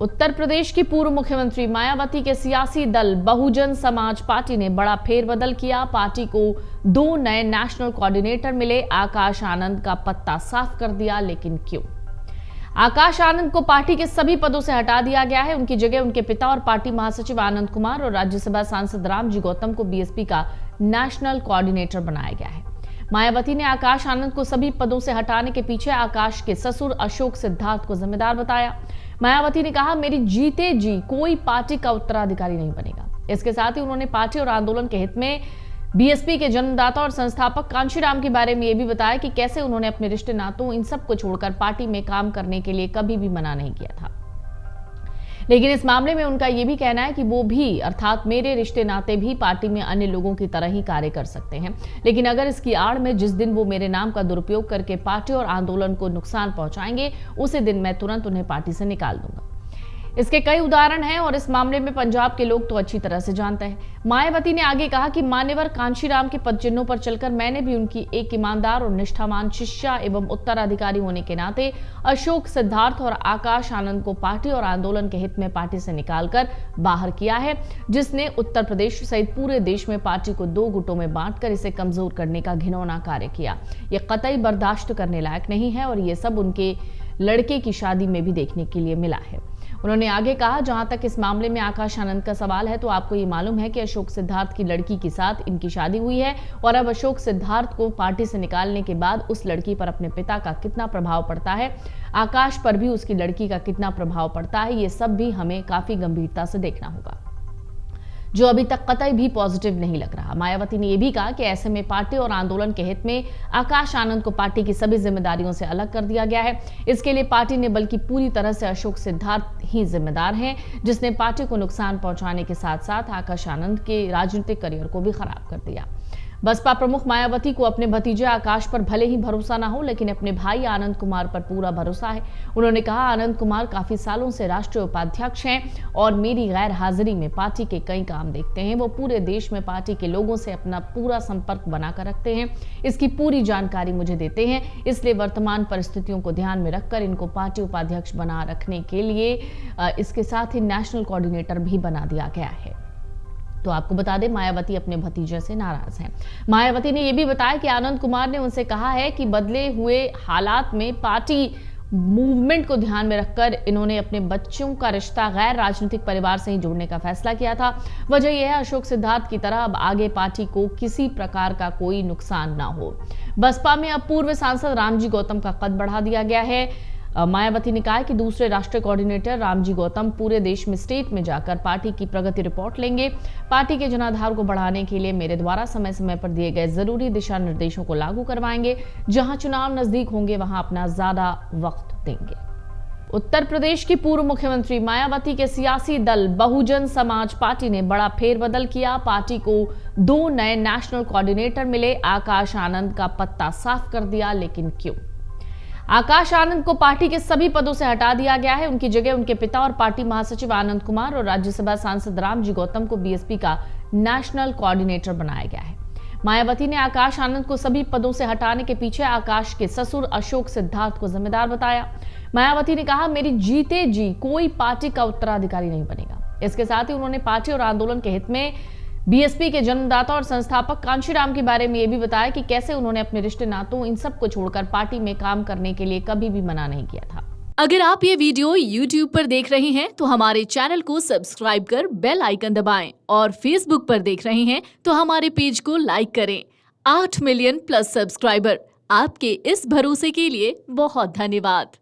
उत्तर प्रदेश की पूर्व मुख्यमंत्री मायावती के सियासी दल बहुजन समाज पार्टी ने बड़ा फेरबदल किया। पार्टी को 2 नए नेशनल कोऑर्डिनेटर मिले। आकाश आनंद का पत्ता साफ कर दिया, लेकिन क्यों? आकाश आनंद को पार्टी के सभी पदों से हटा दिया गया है। उनकी जगह उनके पिता और पार्टी महासचिव आनंद कुमार और राज्यसभा सांसद रामजी गौतम को बीएसपी का नेशनल कोऑर्डिनेटर बनाया गया है। मायावती ने आकाश आनंद को सभी पदों से हटाने के पीछे आकाश के ससुर अशोक सिद्धार्थ को जिम्मेदार बताया। मायावती ने कहा, मेरी जीते जी कोई पार्टी का उत्तराधिकारी नहीं बनेगा। इसके साथ ही उन्होंने पार्टी और आंदोलन के हित में बीएसपी के जन्मदाता और संस्थापक कांशीराम के बारे में यह भी बताया कि कैसे उन्होंने अपने रिश्ते नातों इन सब को छोड़कर पार्टी में काम करने के लिए कभी भी मना नहीं किया था। लेकिन इस मामले में उनका यह भी कहना है कि वो भी अर्थात मेरे रिश्ते नाते भी पार्टी में अन्य लोगों की तरह ही कार्य कर सकते हैं, लेकिन अगर इसकी आड़ में जिस दिन वो मेरे नाम का दुरुपयोग करके पार्टी और आंदोलन को नुकसान पहुंचाएंगे, उसी दिन मैं तुरंत उन्हें पार्टी से निकाल दूंगा। इसके कई उदाहरण हैं और इस मामले में पंजाब के लोग तो अच्छी तरह से जानते हैं। मायावती ने आगे कहा कि मान्यवर कांशीराम के पद चिन्हों पर चलकर मैंने भी उनकी एक ईमानदार और निष्ठावान शिष्या एवं उत्तराधिकारी होने के नाते अशोक सिद्धार्थ और आकाश आनंद को पार्टी और आंदोलन के हित में पार्टी से निकालकर बाहर किया है, जिसने उत्तर प्रदेश सहित पूरे देश में पार्टी को 2 गुटों में बांटकर इसे कमजोर करने का घिनौना कार्य किया। यह कतई बर्दाश्त करने लायक नहीं है और ये सब उनके लड़के की शादी में भी देखने के लिए मिला है। उन्होंने आगे कहा, जहां तक इस मामले में आकाश आनंद का सवाल है तो आपको ये मालूम है कि अशोक सिद्धार्थ की लड़की के साथ इनकी शादी हुई है और अब अशोक सिद्धार्थ को पार्टी से निकालने के बाद उस लड़की पर अपने पिता का कितना प्रभाव पड़ता है, आकाश पर भी उसकी लड़की का कितना प्रभाव पड़ता है, ये सब भी हमें काफी गंभीरता से देखना होगा, जो अभी तक कतई भी पॉजिटिव नहीं लग रहा। मायावती ने यह भी कहा कि ऐसे में पार्टी और आंदोलन के हित में आकाश आनंद को पार्टी की सभी जिम्मेदारियों से अलग कर दिया गया है। इसके लिए पार्टी ने बल्कि पूरी तरह से अशोक सिद्धार्थ ही जिम्मेदार हैं, जिसने पार्टी को नुकसान पहुंचाने के साथ साथ आकाश आनंद के राजनीतिक करियर को भी खराब कर दिया। बसपा प्रमुख मायावती को अपने भतीजे आकाश पर भले ही भरोसा ना हो, लेकिन अपने भाई आनंद कुमार पर पूरा भरोसा है। उन्होंने कहा, आनंद कुमार काफी सालों से राष्ट्रीय उपाध्यक्ष हैं और मेरी गैर हाजिरी में पार्टी के कई काम देखते हैं। वो पूरे देश में पार्टी के लोगों से अपना पूरा संपर्क बनाकर रखते हैं, इसकी पूरी जानकारी मुझे देते हैं। इसलिए वर्तमान परिस्थितियों को ध्यान में रखकर इनको पार्टी उपाध्यक्ष बना रखने के लिए इसके साथ ही नेशनल कोऑर्डिनेटर भी बना दिया गया है। तो आपको बता दें, मायावती अपने भतीजे से नाराज हैं। मायावती ने यह भी बताया कि आनंद कुमार ने उनसे कहा है कि बदले हुए हालात में पार्टी मूवमेंट को ध्यान में रखकर इन्होंने अपने बच्चों का रिश्ता गैर राजनीतिक परिवार से ही जोड़ने का फैसला किया था। वजह यह है, अशोक सिद्धार्थ की तरह अब आगे पार्टी को किसी प्रकार का कोई नुकसान ना हो। बसपा में अब पूर्व सांसद रामजी गौतम का कद बढ़ा दिया गया है। मायावती ने कहा कि दूसरे राष्ट्रीय कोऑर्डिनेटर रामजी गौतम पूरे देश में स्टेट में जाकर पार्टी की प्रगति रिपोर्ट लेंगे। पार्टी के जनाधार को बढ़ाने के लिए मेरे द्वारा समय समय पर दिए गए जरूरी दिशा निर्देशों को लागू करवाएंगे। जहां चुनाव नजदीक होंगे वहां अपना ज्यादा वक्त देंगे। उत्तर प्रदेश की पूर्व मुख्यमंत्री मायावती के सियासी दल बहुजन समाज पार्टी ने बड़ा फेरबदल किया। पार्टी को 2 नए नेशनल कोऑर्डिनेटर मिले। आकाश आनंद का पत्ता साफ कर दिया, लेकिन क्यों? आकाश आनंद को पार्टी के सभी पदों से हटा दिया गया है। उनकी जगह उनके पिता और पार्टी महासचिव आनंद कुमार और राज्यसभा सांसद रामजी गौतम को बीएसपी का नेशनल कोऑर्डिनेटर बनाया गया है। मायावती ने आकाश आनंद को सभी पदों से हटाने के पीछे आकाश के ससुर अशोक सिद्धार्थ को जिम्मेदार बताया। मायावती ने कहा, मेरी जीते जी कोई पार्टी का उत्तराधिकारी नहीं बनेगा। इसके साथ ही उन्होंने पार्टी और आंदोलन के हित में बीएसपी के जन्मदाता और संस्थापक कांशीराम के बारे में यह भी बताया कि कैसे उन्होंने अपने रिश्ते नातों इन सब को छोड़कर पार्टी में काम करने के लिए कभी भी मना नहीं किया था। अगर आप ये वीडियो YouTube पर देख रहे हैं तो हमारे चैनल को सब्सक्राइब कर बेल आइकन दबाएं और Facebook पर देख रहे हैं तो हमारे पेज को लाइक करें। 8 मिलियन प्लस सब्सक्राइबर, आपके इस भरोसे के लिए बहुत धन्यवाद।